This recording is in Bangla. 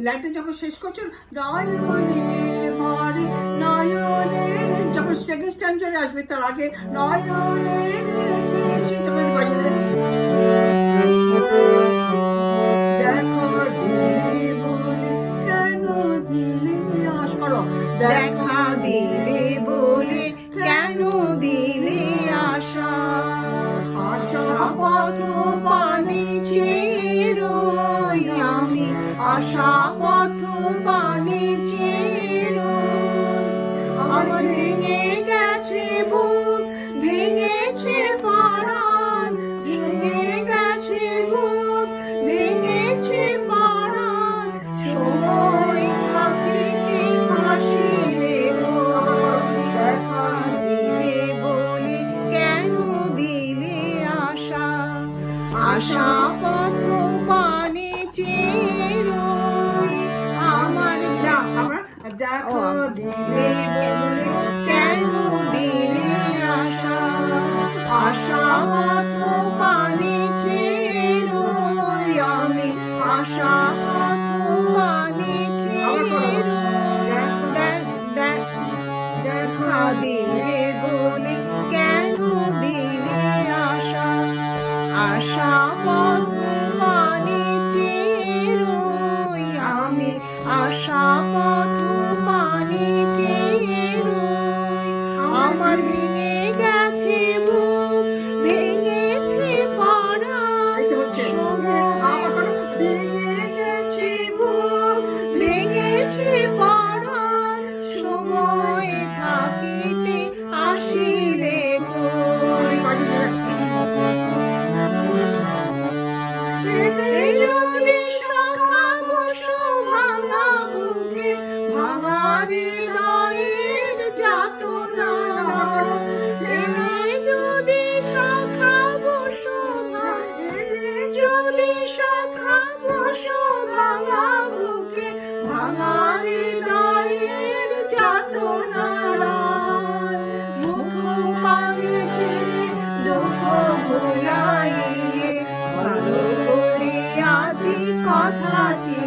লাইনটা যখন শেষ করছো, নয়নের ঘরে নয়নের, যখন সেকেন্ড স্ট্যান্ডার্ডে আসবে তার আগে নয়নের রেখেছি, তখন বাজালে দেখা দিলে বলে কেন দিলে আস করো, দেখা দিলে বলে কেন দিলে আশা, আশা পথ পানে চেয়ে রই আমি, আশা পথ পানে চেয়ে রই। আমার ভেঙে গেছে বুক, ভেঙেছে পরাণ, ভেঙে গেছে বুক, ভেঙেছে পরাণ, সময় থাকিতে আসিলে গো, দেখা দিলে বলে কেন দিলে আশা, আশা পথ পানে চেয়ে রই আমার। আমরা দেখা দিলে বলে কেন দিলে আশা, আশা পথ পানে চেয়ে রই আমি, আশা পথ পানে চেয়ে রই। দেখা দিলে বলে কেন দিলে আশা, আশা পথ পানে চেয়ে রই আমি, আশা পথ পানে চেয়ে রই। আমার ভেঙে গেছে বুক, ভেঙেছে পরাণ, আমার ভেঙে গেছে বুক, ভেঙেছে পরাণ, সময় থাকিতে আসিলে কই। যদি সখা বসো ভাঙা বুকে, ভাঙা হৃদয়ের যাতনা, যদি সখা বসো, যদি সখা বসো ভাঙা বুকে, ভাঙা হৃদয়ের যাতনা, মুখ ভাঙিছে দুঃখ ভুলাইয়ে, ভালো করে আজি কথাটি